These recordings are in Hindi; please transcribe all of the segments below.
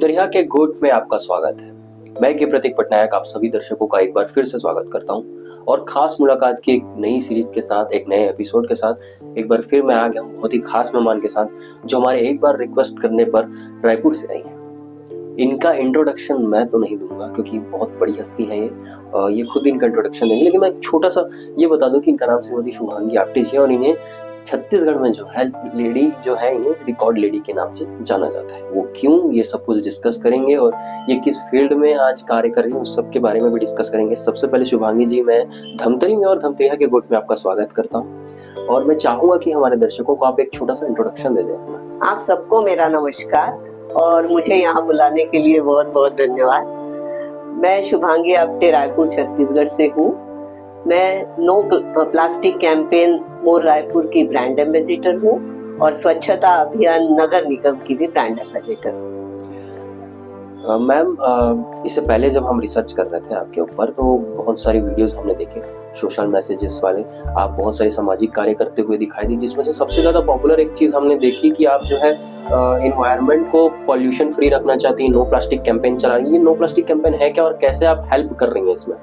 धमतरिया के गोट में आपका स्वागत है। मैं के प्रतीक पटनायक आप सभी दर्शकों का एक बार फिर से स्वागत करता हूं और खास मुलाकात की एक नई सीरीज के साथ, एक नए एपिसोड के साथ एक बार फिर मैं आ गया हूं बहुत ही खास मेहमान के साथ, जो हमारे एक बार रिक्वेस्ट करने पर रायपुर से आई हैं। इनका इंट्रोडक्शन मैं तो नहीं दूंगा क्योंकि बहुत बड़ी हस्ती है ये खुद इनका इंट्रोडक्शन देंगे, लेकिन मैं छोटा सा ये बता दूं कि इनका नाम श्रीमती शुभांगी आप्टे है और इन्हें छत्तीसगढ़ में जो है लेडी जो है इन्हें रिकॉर्ड लेडी के नाम से जाना जाता है। वो क्यों, ये सब कुछ डिस्कस करेंगे और ये किस फील्ड में आज कार्य कर रही है उस सब के बारे में भी डिस्कस करेंगे। सबसे पहले शुभांगी जी, मैं धमतरी में और धमतरिया के गोट में आपका स्वागत करता हूँ और मैं चाहूंगा कि हमारे दर्शकों को आप एक छोटा सा इंट्रोडक्शन दे दें। आप सबको मेरा नमस्कार और मुझे यहाँ बुलाने के लिए बहुत बहुत धन्यवाद। मैं शुभांगी आप्टे रायपुर छत्तीसगढ़ से हूँ। मैं नो प्लास्टिक कैंपेन मोर रायपुर की ब्रांड एम्बेसडर हूँ और स्वच्छता अभियान नगर निगम की भी ब्रांड एम्बेसडर हूँ। मैम, इससे पहले जब हम रिसर्च कर रहे थे आपके ऊपर तो बहुत सारी वीडियोस हमने देखे, सोशल मैसेजेस वाले। आप बहुत सारे सामाजिक कार्य करते हुए दिखाई दी, जिसमें से सबसे ज्यादा पॉपुलर एक चीज हमने देखी कि आप जो है एनवायरनमेंट को पॉल्यूशन फ्री रखना चाहती हैं, नो प्लास्टिक कैंपेन चला रही है। ये नो प्लास्टिक कैंपेन है क्या और कैसे आप हेल्प कर रही हैं इसमें?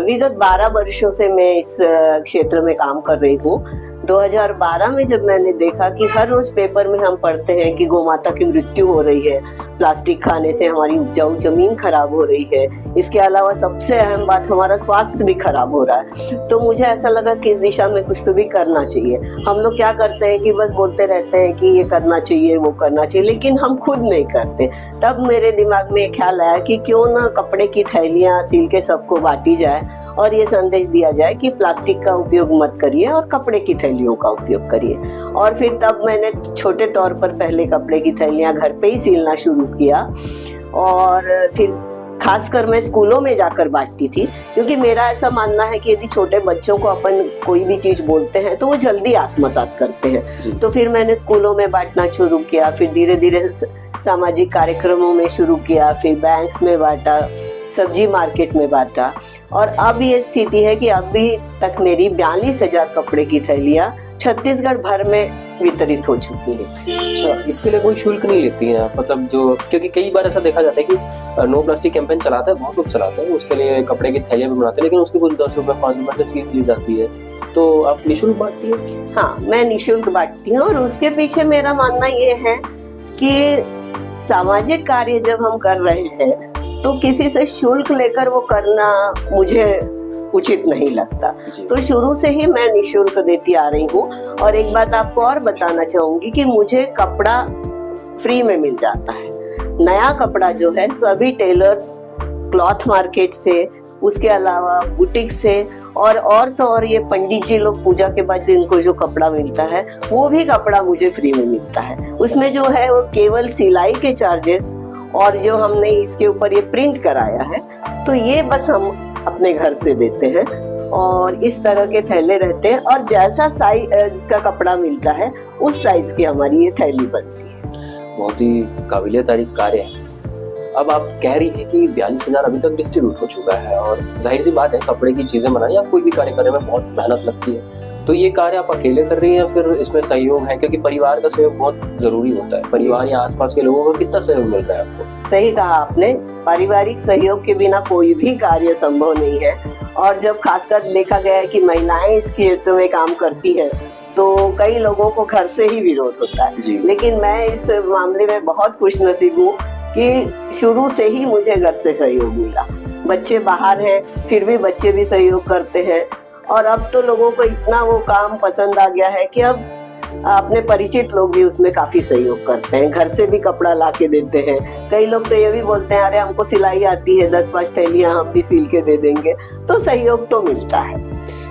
विगत 12 वर्षों से मैं इस क्षेत्र में काम कर रही हूँ। 2012 में जब मैंने देखा कि हर रोज पेपर में हम पढ़ते हैं कि गौमाता की मृत्यु हो रही है, प्लास्टिक खाने से हमारी उपजाऊ जमीन खराब हो रही है, इसके अलावा सबसे अहम बात हमारा स्वास्थ्य भी खराब हो रहा है, तो मुझे ऐसा लगा कि इस दिशा में कुछ तो भी करना चाहिए। हम लोग क्या करते हैं कि बस बोलते रहते हैं कि ये करना चाहिए वो करना चाहिए, लेकिन हम खुद नहीं करते। तब मेरे दिमाग में एक ख्याल आया कि क्यों ना कपड़े की थैलियां सील के सबको बांटी जाए और ये संदेश दिया जाए कि प्लास्टिक का उपयोग मत करिए और कपड़े की थैलियों का उपयोग करिए। और फिर तब मैंने छोटे तौर पर पहले कपड़े की थैलियां घर पे ही सीलना शुरू किया और फिर खासकर मैं स्कूलों में जाकर बांटती थी, क्योंकि मेरा ऐसा मानना है कि यदि छोटे बच्चों को अपन कोई भी चीज बोलते हैं तो वो जल्दी आत्मसात करते हैं। तो फिर मैंने स्कूलों में बांटना शुरू किया, फिर धीरे धीरे सामाजिक कार्यक्रमों में शुरू किया, फिर बैंक्स में बांटा, सब्जी मार्केट में बांटा और अब ये स्थिति है कि अभी तक मेरी 42,000 कपड़े की थैलियां छत्तीसगढ़ भर में वितरित हो चुकी है। अच्छा, इसके लिए कोई शुल्क नहीं लेती हैं मतलब जो, क्योंकि कई बार ऐसा देखा जाता है कि नो प्लास्टिक कैंपेन चलाता है, बहुत लोग चलाते हैं, उसके लिए कपड़े की थैलियां भी बनाते हैं, लेकिन उसकी कुछ 10 रुपए 5 रुपए से फीस ली जाती है। तो आप निःशुल्क बांटती हैं? हाँ, मैं निःशुल्क बांटती हूँ और उसके पीछे मेरा मानना ये है कि सामाजिक कार्य जब हम कर रहे हैं तो किसी से शुल्क लेकर वो करना मुझे उचित नहीं लगता। तो शुरू से ही मैं निःशुल्क देती आ रही हूँ। और एक बात आपको और बताना चाहूंगी कि मुझे कपड़ा फ्री में मिल जाता है। नया कपड़ा जो है सभी टेलर्स, क्लॉथ मार्केट से, उसके अलावा बुटीक से और तो और ये पंडित जी लोग पूजा के बाद जिनको जो कपड़ा मिलता है वो भी कपड़ा मुझे फ्री में मिलता है। उसमें जो है वो केवल सिलाई के चार्जेस और जो हमने इसके ऊपर ये प्रिंट कराया है तो ये बस हम अपने घर से देते हैं और इस तरह के थैले रहते हैं और जैसा साइज का कपड़ा मिलता है उस साइज की हमारी ये थैली बनती है। बहुत ही काबिले तारीफ कार्य है। अब आप कह रही है कि 42,000 अभी तक डिस्ट्रीब्यूट हो चुका है और जाहिर सी बात है कपड़े की चीजें बनाना या कोई भी कार्य करने में बहुत मेहनत लगती है, तो ये कार्य आप अकेले कर रही हैं या फिर इसमें सहयोग है? क्योंकि परिवार का सहयोग बहुत जरूरी होता है। परिवार या आसपास के लोगों का कितना सहयोग मिल रहा है आपको? सही कहा आपने, पारिवारिक सहयोग के बिना कोई भी कार्य संभव नहीं है। और जब खासकर देखा गया है कि महिलाएं इस क्षेत्र में काम करती है तो कई लोगों को घर से ही विरोध होता है, लेकिन मैं इस मामले में बहुत खुशनसीब हूँ कि शुरू से ही मुझे घर से सहयोग मिला। बच्चे बाहर हैं फिर भी बच्चे भी सहयोग करते हैं और अब तो लोगों को इतना वो काम पसंद आ गया है कि अब अपने परिचित लोग भी उसमें काफी सहयोग करते हैं, घर से भी कपड़ा ला के देते हैं। कई लोग तो ये भी बोलते हैं अरे हमको सिलाई आती है, 10-5 थैलियां हम भी सिल के दे देंगे, तो सहयोग तो मिलता है।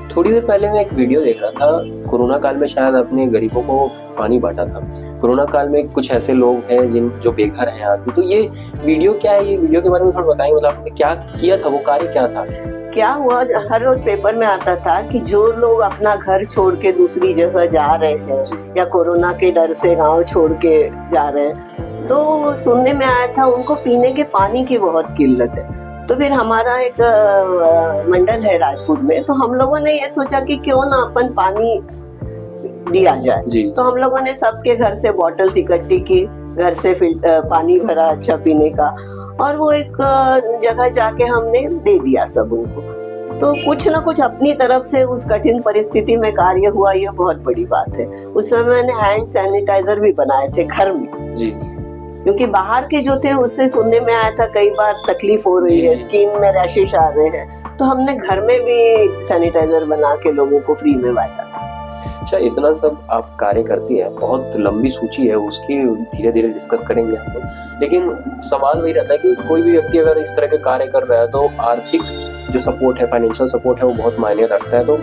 थोड़ी देर पहले मैं एक वीडियो देख रहा था, कोरोना काल में शायद अपने गरीबों को पानी बांटा था। कोरोना काल में कुछ ऐसे लोग हैं जो बेघर हैं आदमी, तो ये वीडियो क्या है? ये वीडियो के बारे में थोड़ा बताएंगे, मतलब आपने क्या किया था, वो कार्य क्या था? क्या हुआ, हर रोज पेपर में आता था कि जो लोग अपना घर छोड़ के दूसरी जगह जा रहे हैं या कोरोना के डर से गांव छोड़ के जा रहे हैं, तो सुनने में आया था उनको पीने के पानी की बहुत किल्लत है। तो फिर हमारा एक मंडल है रायपुर में, तो हम लोगों ने ये सोचा कि क्यों ना अपन पानी दिया जाए। तो हम लोगों ने सबके घर से बॉटल्स इकट्ठी की घर से पानी भरा अच्छा पीने का, और वो एक जगह जाके हमने दे दिया सब उनको। तो कुछ ना कुछ अपनी तरफ से उस कठिन परिस्थिति में कार्य हुआ, ये बहुत बड़ी बात है। उस समय मैंने हैंड सैनिटाइजर भी बनाए थे घर में जी, क्योंकि बाहर के जो थे उससे सुनने में आया था कई बार तकलीफ हो रही है, स्किन में रैशेस आ रहे हैं, तो हमने घर में भी सैनिटाइजर बना के लोगों को फ्री में बांटा था। अच्छा, इतना सब आप कार्य करती है, बहुत लंबी सूची है, उसकी धीरे धीरे डिस्कस करेंगे हम लोग। लेकिन सवाल वही रहता है कि कोई भी व्यक्ति अगर इस तरह के कार्य कर रहा है तो आर्थिक जो सपोर्ट है, फाइनेंशियल सपोर्ट है, वो बहुत मायने रखता है। तो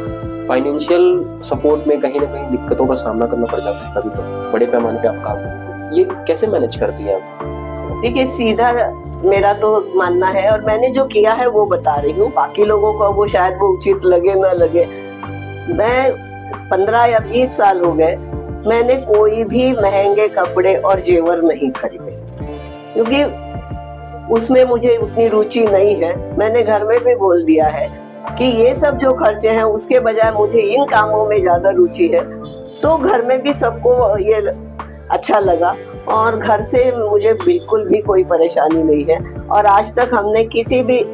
फाइनेंशियल सपोर्ट में कहीं ना कहीं दिक्कतों का सामना करना पड़ जाता है कभी तो, बड़े पैमाने पे आप काम, ये कैसे मैनेज करती है आप? देखिए, सीधा मेरा तो मानना है और मैंने जो किया है वो बता रही हूँ, बाकी लोगों को वो शायद वो उचित लगे ना लगे। मैं 15 या 20 साल हो गए, मैंने कोई भी महंगे कपड़े और जेवर नहीं खरीदे, क्योंकि उसमें मुझे उतनी रुचि नहीं है। मैंने घर में भी बोल दिया है कि ये सब जो खर्चे हैं उसके बजाय मुझे इन कामों में ज्यादा रुचि है। तो घर में भी सबको ये अच्छा लगा और घर से मुझे बिल्कुल भी कोई परेशानी नहीं है। और आज तक हमने किसी भी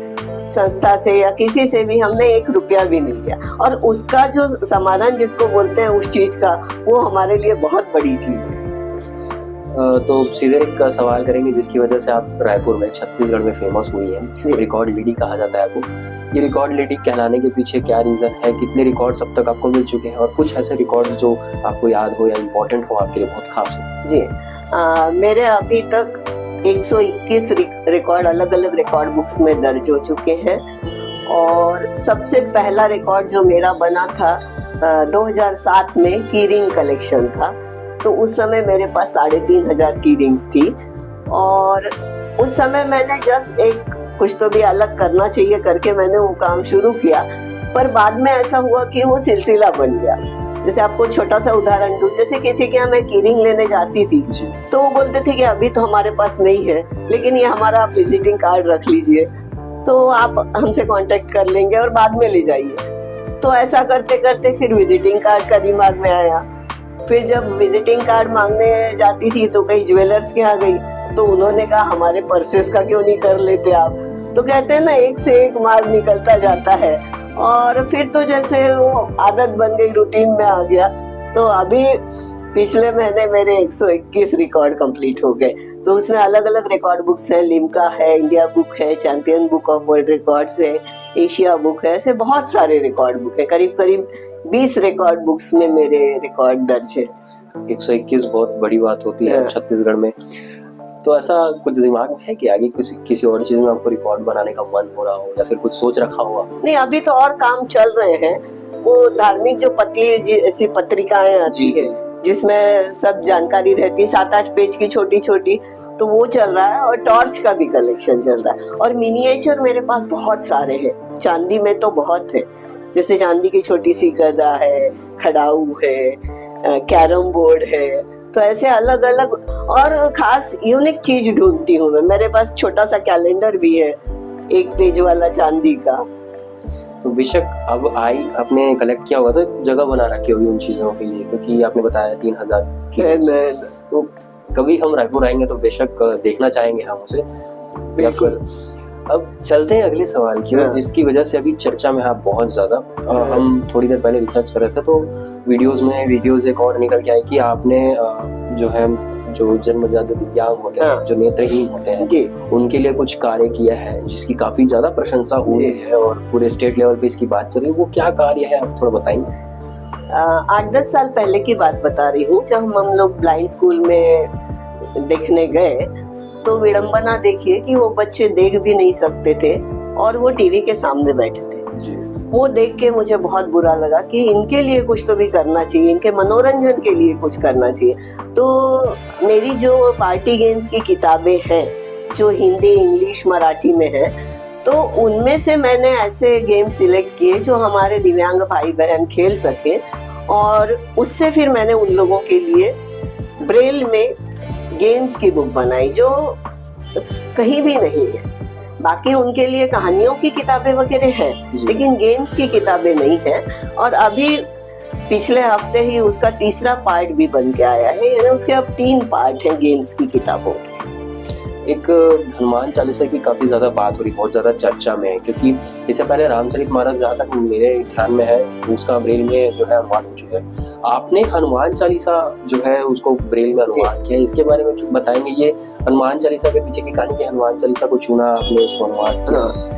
संस्था से या किसी से भी हमने 1 रुपया भी नहीं लिया, और उसका जो समाधान जिसको बोलते हैं उस चीज का, वो हमारे लिए बहुत बड़ी चीज है। तो सीधे एक सवाल करेंगे जिसकी वजह से आप रायपुर में, छत्तीसगढ़ में फेमस हुई है, रिकॉर्ड लेडी कहा जाता है आपको। ये रिकॉर्ड लेडी कहलाने के पीछे क्या रीजन है? कितने रिकॉर्ड्स अब तक आपको मिल चुके हैं, और कुछ ऐसे रिकॉर्ड जो आपको याद हो या इम्पोर्टेंट हो, आपके लिए बहुत खास हो? जी, मेरे अभी तक 121 रिकॉर्ड अलग अलग रिकॉर्ड बुक्स में दर्ज हो चुके हैं। और सबसे पहला रिकॉर्ड जो मेरा बना था 2007 में की रिंग कलेक्शन था। तो उस समय मेरे पास 3500 की रिंग्स थी, और उस समय मैंने जस्ट एक कुछ तो भी अलग करना चाहिए करके मैंने वो काम शुरू किया। पर बाद में ऐसा हुआ कि वो सिलसिला बन गया। जैसे आपको छोटा सा उदाहरण दूं, जैसे किसी के यहाँ मैं कीरिंग लेने जाती थी तो वो बोलते थे कि अभी तो हमारे पास नहीं है, लेकिन ये हमारा आप विजिटिंग कार्ड रख लीजिए, तो आप हमसे कांटेक्ट कर लेंगे और बाद में ले जाइए। तो ऐसा करते करते फिर विजिटिंग कार्ड का दिमाग में आया। फिर जब विजिटिंग कार्ड मांगने जाती थी तो कई ज्वेलर्स के यहाँ गई, तो उन्होंने कहा हमारे पर्सेस का क्यों नहीं कर लेते आप? तो कहते हैं ना, एक से एक माल निकलता जाता है। और फिर तो जैसे वो आदत बन गई, रूटीन में आ गया। तो अभी पिछले महीने मेरे 121 रिकॉर्ड कंप्लीट हो गए। तो उसमें अलग अलग रिकॉर्ड बुक्स है, लिम्का है, इंडिया बुक है, champion book of world records है, एशिया बुक है, ऐसे बहुत सारे रिकॉर्ड बुक है। करीब करीब 20 रिकॉर्ड बुक्स में मेरे रिकॉर्ड दर्ज है। 121 बहुत बड़ी बात होती है छत्तीसगढ़ में। तो ऐसा कुछ दिमाग में है कि आगे किसी और चीज में आपको रिकॉर्ड बनाने का मन हो रहा हो, या फिर कुछ सोच रखा हुआ? नहीं, अभी तो और काम चल रहे हैं। वो धार्मिक जो पतली ऐसी पत्रिकाएं आती है जिसमें सब जानकारी रहती है, 7-8 पेज की छोटी छोटी, तो वो चल रहा है। और टॉर्च का भी कलेक्शन चल रहा है। और मिनिएचर मेरे पास बहुत सारे हैं। चांदी में तो बहुत है, जैसे चांदी की छोटी सी गदा है, खड़ाऊ है, कैरम बोर्ड है। तो ऐसे अलग अलग और खास यूनिक चीज ढूंढती हूँ मैं। मेरे पास छोटा सा कैलेंडर भी है, 1 पेज वाला चांदी का। तो बेशक अब आपने कलेक्ट किया होगा तो एक जगह बना रखी होगी उन चीजों के लिए, क्योंकि आपने बताया 3000 की। तो कभी हम रायपुर आएंगे तो बेशक देखना चाहेंगे हम उसे। या फिर अब चलते हैं अगले सवाल की ओर, जिसकी वजह से अभी चर्चा में है बहुत ज्यादा। हम थोड़ी देर पहले रिसर्च कर रहे थे तो वीडियोस एक और निकल के आई कि आपने जो जन्मजात दिव्यांग होते हैं, जो नेत्रहीन होते हैं, उनके लिए कुछ कार्य किया है जिसकी काफी ज्यादा प्रशंसा हुई है और पूरे स्टेट लेवल पे इसकी बात चल रही है। वो क्या कार्य है, आप थोड़ा बताएंगे? 8-10 साल पहले की बात बता रही हूँ, जब हम लोग ब्लाइंड स्कूल में देखने गए तो विडंबना देखिए कि वो बच्चे देख भी नहीं सकते थे और वो टीवी के सामने बैठे थे। वो देख के मुझे बहुत बुरा लगा कि इनके लिए कुछ तो भी करना चाहिए, इनके मनोरंजन के लिए कुछ करना चाहिए। तो मेरी जो पार्टी गेम्स की किताबें हैं जो हिंदी, इंग्लिश, मराठी में है, तो उनमें से मैंने ऐसे गेम सिलेक्ट किए जो हमारे दिव्यांग भाई बहन खेल सके। और उससे फिर मैंने उन लोगों के लिए ब्रेल में गेम्स की बुक बनाई जो कहीं भी नहीं है। बाकी उनके लिए कहानियों की किताबें वगैरह हैं, लेकिन गेम्स की किताबें नहीं है। और अभी पिछले हफ्ते ही उसका तीसरा पार्ट भी बन के आया है, यानी उसके अब 3 पार्ट हैं गेम्स की किताबों के। एक हनुमान चालीसा की काफी ज्यादा बात हो रही, बहुत ज्यादा चर्चा में है, क्योंकि इससे पहले रामचरितमानस जहाँ तक मेरे ध्यान में है उसका ब्रेल में जो है अनुवाद हो चुका है। आपने हनुमान चालीसा जो है उसको ब्रेल में अनुवाद किया, इसके बारे में क्यों बताएंगे? ये हनुमान चालीसा के पीछे की कहानी, कि हनुमान चालीसा को चुना आपने, उसको अनुवाद किया?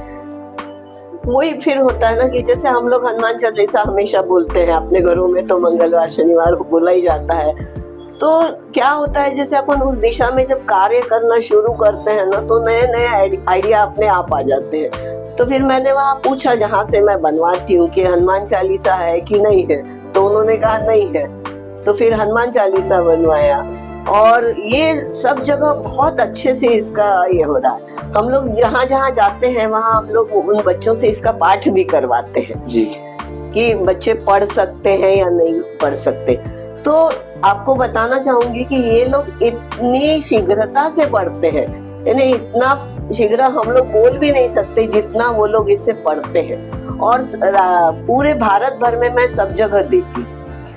वही फिर होता है ना कि जैसे हम लोग हनुमान चालीसा हमेशा बोलते हैं अपने घरों में, तो मंगलवार शनिवार को बोला ही जाता है। तो क्या होता है, जैसे अपन उस दिशा में जब कार्य करना शुरू करते हैं ना, तो नए नए आइडिया अपने आप आ जाते हैं। तो फिर मैंने वहाँ पूछा जहाँ से मैं बनवाती हूँ कि हनुमान चालीसा है कि नहीं है, तो उन्होंने कहा नहीं है। तो फिर हनुमान चालीसा बनवाया, और ये सब जगह बहुत अच्छे से इसका ये हो रहा है। हम लोग जहाँ जहाँ जाते हैं वहाँ हम लोग उन बच्चों से इसका पाठ भी करवाते हैं जी, कि बच्चे पढ़ सकते हैं या नहीं पढ़ सकते। तो आपको बताना चाहूंगी कि ये लोग इतनी शीघ्रता से पढ़ते हैं, यानी इतना शीघ्र हम लोग बोल भी नहीं सकते जितना वो लोग इससे पढ़ते हैं। और पूरे भारत भर में मैं सब जगह देती,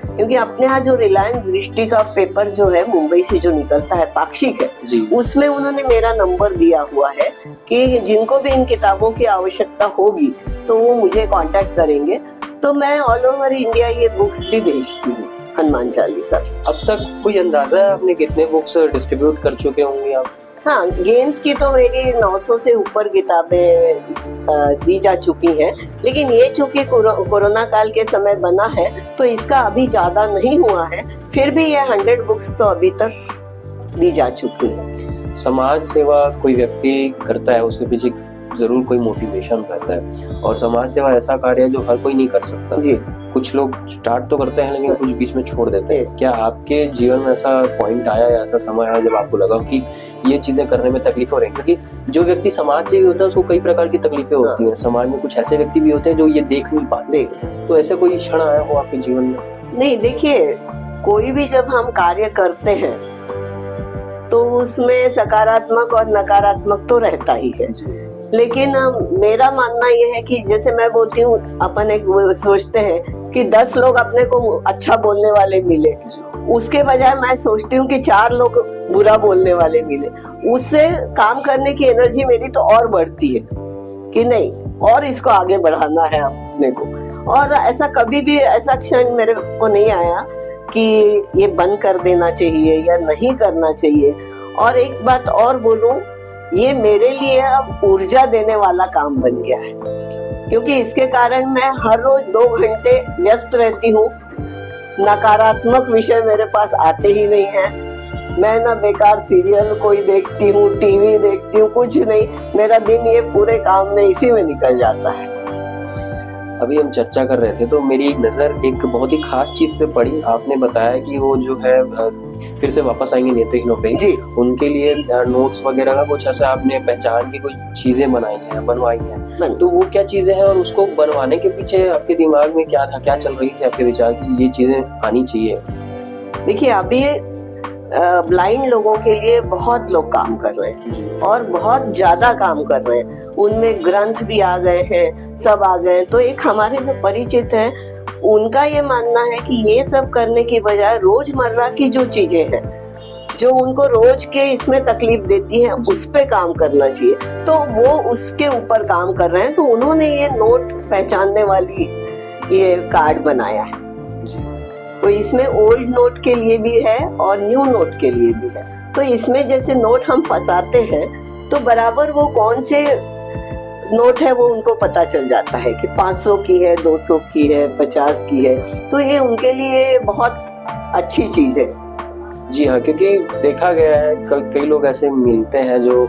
क्योंकि अपने यहाँ जो रिलायंस दृष्टि का पेपर जो है मुंबई से जो निकलता है, पाक्षिक है जी, उसमें उन्होंने मेरा नंबर दिया हुआ है कि जिनको भी इन किताबों की आवश्यकता होगी तो वो मुझे कांटेक्ट करेंगे। तो मैं ऑल ओवर इंडिया ये बुक्स भी भेजती हूँ, हनुमान चालीसा। अब तक कोई अंदाजा है आपने कितने बुक्स डिस्ट्रीब्यूट कर चुके होंगे आप? हाँ, गेम्स की तो मेरी 900 से ऊपर किताबें दी जा चुकी हैं, लेकिन ये चूंकि कोरोना काल के समय बना है तो इसका अभी ज्यादा नहीं हुआ है, फिर भी ये 100 बुक्स तो अभी तक दी जा चुकी है। समाज सेवा कोई व्यक्ति करता है, उसके पीछे जरूर कोई मोटिवेशन रहता है, और समाज सेवा ऐसा कार्य है जो हर कोई नहीं कर सकता जी। कुछ लोग स्टार्ट तो करते हैं लेकिन कुछ बीच में छोड़ देते हैं। क्या आपके जीवन में ऐसा पॉइंट आया या ऐसा समय आया जब आपको लगा कि ये चीजें करने में तकलीफ हो रही है? क्योंकि जो व्यक्ति समाज से भी होता है उसको कई प्रकार की तकलीफें होती हैं। समाज में कुछ ऐसे व्यक्ति भी होते हैं जो ये देख नहीं पाते, तो ऐसा कोई क्षण आया हो आपके जीवन में? नहीं, देखिए, कोई भी जब हम कार्य करते हैं तो उसमें सकारात्मक और नकारात्मक तो रहता ही है, लेकिन मेरा मानना यह है कि जैसे मैं बोलती हूँ, अपन एक सोचते हैं कि 10 लोग अपने को अच्छा बोलने वाले मिले, उसके बजाय मैं सोचती हूँ कि 4 लोग बुरा बोलने वाले मिले। उससे काम करने की एनर्जी मेरी तो और बढ़ती है कि नहीं, और इसको आगे बढ़ाना है अपने को। और ऐसा कभी भी ऐसा क्षण मेरे को नहीं आया कि ये बंद कर देना चाहिए या नहीं करना चाहिए। और एक बात और बोलूं, ये मेरे लिए अब ऊर्जा देने वाला काम बन गया है, क्योंकि इसके कारण मैं हर रोज 2 घंटे व्यस्त रहती हूँ। नकारात्मक विषय मेरे पास आते ही नहीं है। मैं ना बेकार सीरियल कोई देखती हूँ, टीवी देखती हूँ, कुछ नहीं। मेरा दिन ये पूरे काम में इसी में निकल जाता है। अभी हम चर्चा कर रहे थे तो मेरी एक नज़र एक बहुत ही खास चीज़ पे पड़ी। आपने बताया कि वो जो है फिर से वापस आएंगे नेत्रहीनों पे जी, उनके लिए नोट्स वगैरह का कुछ ऐसा आपने पहचान की कुछ चीज़ें बनवाई हैं। तो वो क्या चीज़ें हैं और उसको बनवाने के पीछे आपके दिमाग में क्या था, क्या चल रही थी आपके विचार की ये चीज़ें आनी चाहिए? देखिए, अभी ब्लाइंड लोगों के लिए बहुत लोग काम कर रहे हैं और बहुत ज्यादा काम कर रहे हैं। उनमें ग्रंथ भी आ गए हैं, सब आ गए। तो एक हमारे जो परिचित हैं, उनका ये मानना है कि ये सब करने की बजाय रोजमर्रा की जो चीजें हैं, जो उनको रोज के इसमें तकलीफ देती है, उस पे काम करना चाहिए। तो वो उसके ऊपर काम कर रहे हैं। तो उन्होंने ये नोट पहचानने वाली ये कार्ड बनाया है। तो इसमें ओल्ड नोट के लिए भी है और न्यू नोट के लिए भी है। तो इसमें जैसे नोट हम फंसाते हैं तो बराबर वो कौन से नोट है वो उनको पता चल जाता है कि 500 की है, 200 की है, 50 की है। तो ये उनके लिए बहुत अच्छी चीज है। जी हाँ, क्योंकि देखा गया है कई लोग ऐसे मिलते हैं जो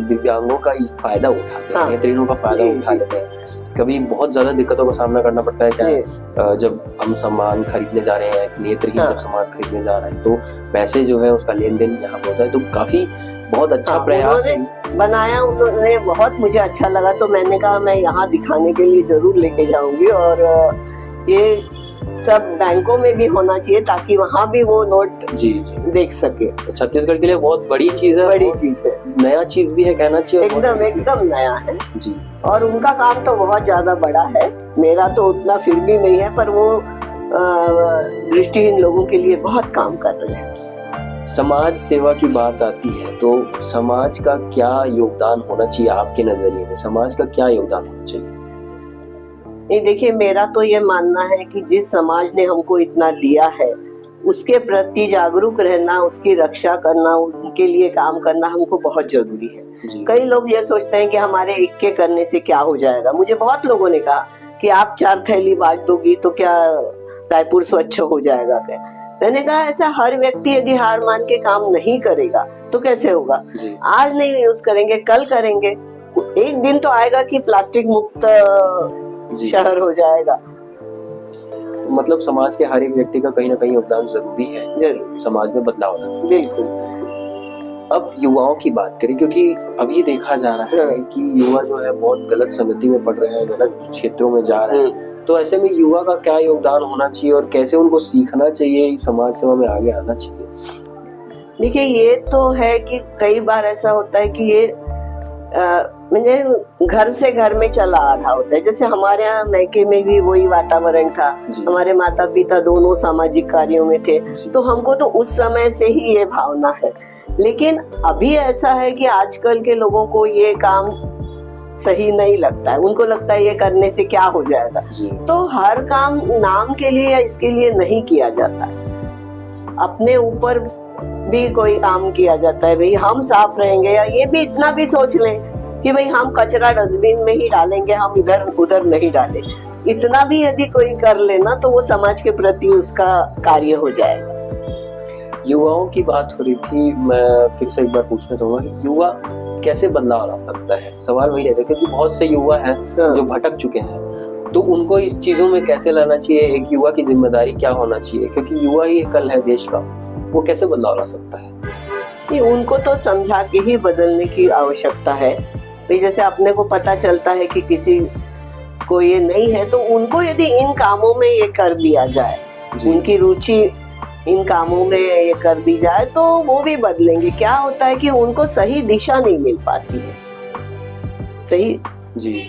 दिव्यांगों का फायदा उठाते हैं, नेत्रहीनों का फायदा उठा लेते हैं। कभी बहुत ज्यादा दिक्कतों का सामना करना पड़ता है क्या जब हम सामान खरीदने जा रहे हैं, नेत्रहीन जब सामान खरीदने जा रहे हैं तो पैसे जो है उसका लेन देन यहाँ होता है। तो काफी बहुत अच्छा प्रयास बनाया उन्होंने, बहुत मुझे अच्छा लगा। तो मैंने कहा मैं यहाँ दिखाने के लिए जरूर लेके जाऊंगी, और ये सब बैंकों में भी होना चाहिए ताकि वहाँ भी वो नोट जी देख सके। छत्तीसगढ़ के लिए बहुत बड़ी चीज है, बड़ी चीज है, नया चीज भी है, कहना चाहिए एकदम नया है जी। और उनका काम तो बहुत ज्यादा बड़ा है, मेरा तो उतना फिर भी नहीं है, पर वो दृष्टिहीन लोगों के लिए बहुत काम कर रहे हैं। समाज सेवा की बात आती है तो समाज का क्या योगदान होना चाहिए आपके नजरिए में? समाज का क्या योगदान होना चाहिए? नहीं, देखिए, मेरा तो ये मानना है कि जिस समाज ने हमको इतना दिया है उसके प्रति जागरूक रहना, उसकी रक्षा करना, उनके लिए काम करना हमको बहुत जरूरी है। कई लोग ये सोचते हैं कि हमारे एक के करने से क्या हो जाएगा। मुझे बहुत लोगों ने कहा कि आप 4 थैली बांट दोगी तो क्या रायपुर स्वच्छ हो जाएगा क्या? मैंने कहा ऐसा हर व्यक्ति यदि हार मान के काम नहीं करेगा तो कैसे होगा? आज नहीं यूज करेंगे, कल करेंगे, एक दिन तो आएगा कि प्लास्टिक मुक्त शहर हो जाएगा। मतलब समाज के हर एक व्यक्ति का कहीं ना कहीं योगदान जरूरी है समाज में बदलाव लाने। बिल्कुल। अब युवाओं की बात करें, क्योंकि अभी देखा जा रहा है कि युवा जो है बहुत गलत संगति में पड़ रहे हैं, गलत क्षेत्रों में जा रहे हैं। तो ऐसे में युवा का क्या योगदान होना चाहिए और कैसे उनको सीखना चाहिए, समाज सेवा में आगे आना चाहिए? देखिए, ये तो है कि कई बार ऐसा होता है कि ये मुझे घर से घर में चला आ रहा होता है। जैसे हमारे यहाँ मैके में भी वही वातावरण था, हमारे माता पिता दोनों सामाजिक कार्यों में थे, तो हमको तो उस समय से ही ये भावना है। लेकिन अभी ऐसा है कि आजकल के लोगों को ये काम सही नहीं लगता है, उनको लगता है ये करने से क्या हो जाएगा। तो हर काम नाम के लिए या इसके लिए नहीं किया जाता, अपने ऊपर भी कोई काम किया जाता है। भाई हम साफ रहेंगे, या ये भी इतना भी सोच लें कि भाई हम कचरा डस्टबिन में ही डालेंगे, हम इधर उधर नहीं डालें। इतना भी यदि कोई कर लेना तो वो समाज के प्रति उसका कार्य हो जाएगा। युवाओं की बात हो रही थी, मैं फिर से एक बार पूछना चाहूंगा, युवा कैसे बदलाव ला सकता है? सवाल वही रहता है क्योंकि बहुत से युवा हैं जो भटक चुके हैं, तो उनको इस चीजों में कैसे लाना चाहिए? एक युवा की जिम्मेदारी क्या होना चाहिए? क्योंकि युवा ही कल है देश का, वो कैसे बदलाव ला सकता है? उनको तो समझा के ही बदलने की आवश्यकता है। जैसे अपने को पता चलता है कि किसी को ये नहीं है, तो उनको यदि इन कामों में ये कर दिया जाए, उनकी रुचि इन कामों में ये कर दी जाए, तो वो भी बदलेंगे। क्या होता है कि उनको सही दिशा नहीं मिल पाती है। सही जी,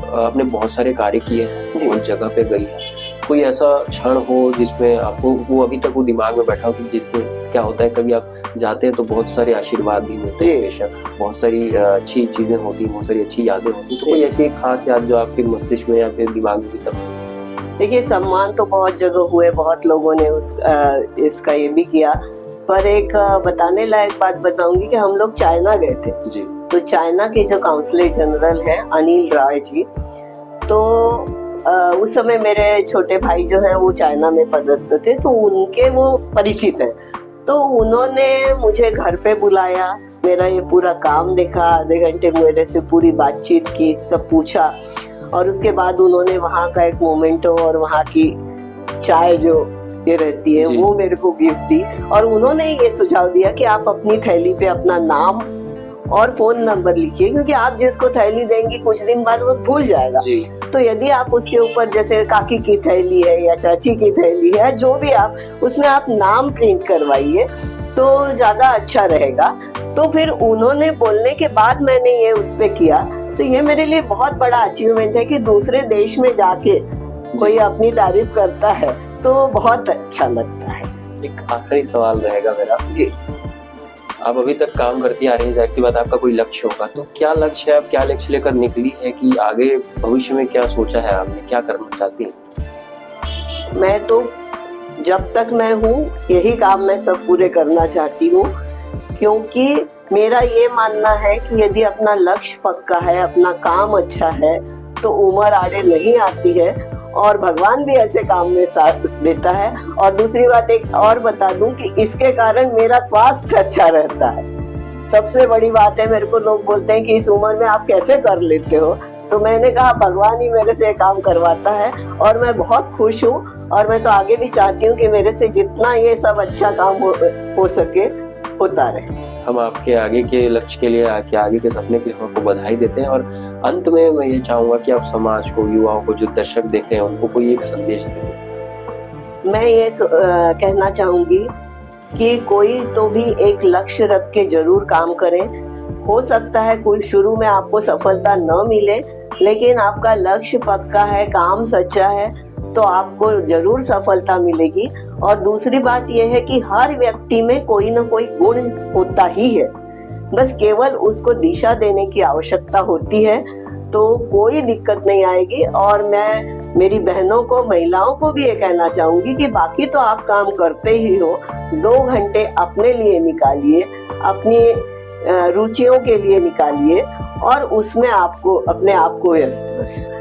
आपने बहुत सारे कार्य किए हैं, बहुत जगह पे गई है, कोई ऐसा क्षण हो जिसमें आपको वो अभी तक वो दिमाग में बैठा हो कि जिसमें क्या होता है, कभी आप जाते हैं तो बहुत सारे आशीर्वाद भी मिलते हैं, बेशक बहुत सारी अच्छी चीजें होती हैं, बहुत सारी अच्छी यादें होती हैं, तो कोई ऐसी खास याद जो आपके मस्तिष्क में या फिर दिमाग में तब? देखिए, सम्मान तो बहुत जगह हुए, बहुत लोगों ने इसका ये भी किया, पर एक बताने लायक बात बताऊंगी कि हम लोग चाइना गए थे जी। तो चाइना के जो काउंसलर जनरल हैं अनिल राय जी, तो उस समय मेरे छोटे भाई जो हैं वो चाइना में पदस्थ थे, तो उनके वो परिचित हैं। तो उन्होंने मुझे घर पे बुलाया, मेरा ये पूरा काम देखा, आधे घंटे मेरे से पूरी बातचीत की, सब पूछा, और उसके बाद उन्होंने वहाँ का एक मोमेंटो और वहाँ की चाय जो ये रहती है वो मेरे को गिफ्ट दी, और उन्होंने ये सुझाव दिया कि आप अपनी थैली पे अपना नाम और फोन नंबर लिखिए, क्योंकि आप जिसको थैली देंगी कुछ दिन बाद वो भूल जाएगा। तो यदि आप उसके ऊपर जैसे काकी की थैली है या चाची की थैली है, जो भी आप उसमें आप नाम प्रिंट करवाइए तो ज्यादा अच्छा रहेगा। तो फिर उन्होंने बोलने के बाद मैंने ये उस पे किया, तो ये मेरे लिए बहुत बड़ा अचीवमेंट है कि दूसरे देश में जाके कोई अपनी तारीफ करता है तो बहुत अच्छा लगता है। एक आखिरी सवाल रहेगा मेरा जी, आप अभी तक काम करती आ रही हैं, जाहिर सी बात आपका कोई लक्ष्य होगा, तो क्या लक्ष्य है, आप क्या लक्ष्य लेकर निकली है कि आगे भविष्य में क्या सोचा है आपने, क्या करना चाहती हैं? मैं तो जब तक मैं हूँ यही काम मैं सब पूरे करना चाहती हूँ, क्योंकि मेरा ये मानना है कि यदि अपना लक्ष्य पक्का है, अपना काम अच्छा है, तो उम्र आड़े नहीं आती है, और भगवान भी ऐसे काम में साथ देता है। और दूसरी बात एक और बता दूं कि इसके कारण मेरा स्वास्थ्य अच्छा रहता है। सबसे बड़ी बात है, मेरे को लोग बोलते हैं कि इस उम्र में आप कैसे कर लेते हो, तो मैंने कहा भगवान ही मेरे से काम करवाता है, और मैं बहुत खुश हूँ, और मैं तो आगे भी चाहती हूँ कि मेरे से जितना ये सब अच्छा काम हो सके होता रहे। हम आपके आगे के लक्ष्य के लिए, आगे के सपने के लिए आपको बधाई देते हैं, और अंत में मैं ये चाहूंगा कि आप समाज को, युवाओं को, जो दर्शक देख रहे हैं, उनको कोई एक संदेश दें। मैं ये कहना चाहूंगी कि कोई तो भी एक लक्ष्य रख के जरूर काम करें। हो सकता है कोई शुरू में आपको सफलता न मिले, लेकिन आपका लक्ष्य पक्का है, काम सच्चा है, तो आपको जरूर सफलता मिलेगी। और दूसरी बात यह है कि हर व्यक्ति में कोई ना कोई गुण होता ही है, बस केवल उसको दिशा देने की आवश्यकता होती है, तो कोई दिक्कत नहीं आएगी। और मैं मेरी बहनों को, महिलाओं को भी ये कहना चाहूंगी कि बाकी तो आप काम करते ही हो, 2 घंटे अपने लिए निकालिए, अपनी रुचियों के लिए निकालिए और उसमें आपको अपने आप को व्यस्त करें।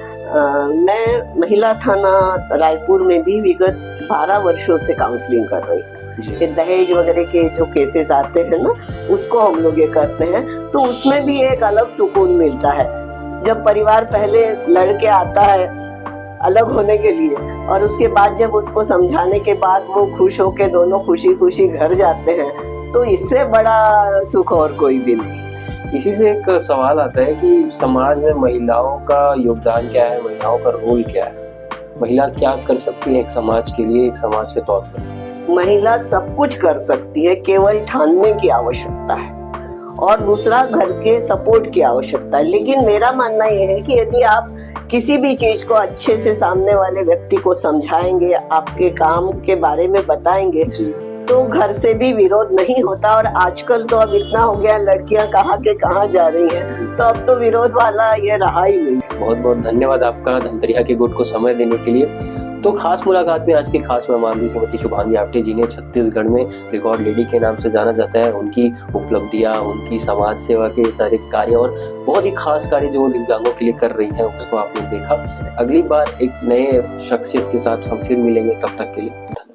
मैं महिला थाना रायपुर में भी विगत 12 वर्षों से काउंसलिंग कर रही हूँ। ये दहेज वगैरह के जो केसेस आते हैं ना, उसको हम लोग ये करते हैं, तो उसमें भी एक अलग सुकून मिलता है। जब परिवार पहले लड़के आता है अलग होने के लिए और उसके बाद जब उसको समझाने के बाद वो खुश होके दोनों खुशी खुशी घर जाते हैं, तो इससे बड़ा सुख और कोई भी नहीं। इसी से एक सवाल आता है कि समाज में महिलाओं का योगदान क्या है, महिलाओं का रोल क्या है, महिला क्या कर सकती है एक समाज के लिए, एक समाज के तौर पर? महिला सब कुछ कर सकती है, केवल ठानने की आवश्यकता है और दूसरा घर के सपोर्ट की आवश्यकता है। लेकिन मेरा मानना यह है कि यदि आप किसी भी चीज को अच्छे से सामने वाले व्यक्ति को समझाएंगे, आपके काम के बारे में बताएंगे, तो घर से भी विरोध नहीं होता। और आजकल तो अब इतना हो गया, लड़कियां कहाँ के कहाँ जा रही हैं, तो अब तो विरोध वाला ये रहा ही नहीं। बहुत बहुत धन्यवाद आपका धमतरिया के गुट को समय देने के लिए। तो खास मुलाकात में आज के खास मेहमान थी श्रीमती शुभांगी आप्टे, जिन्हें छत्तीसगढ़ में रिकॉर्ड लेडी के नाम से जाना जाता है। उनकी उपलब्धियां, उनकी समाज सेवा के सारे कार्य और बहुत ही खास कार्य जो दिव्यांगों के लिए कर रही है, उसको आपने देखा। अगली बार एक नए शख्सियत के साथ हम फिर मिलेंगे, तब तक के लिए।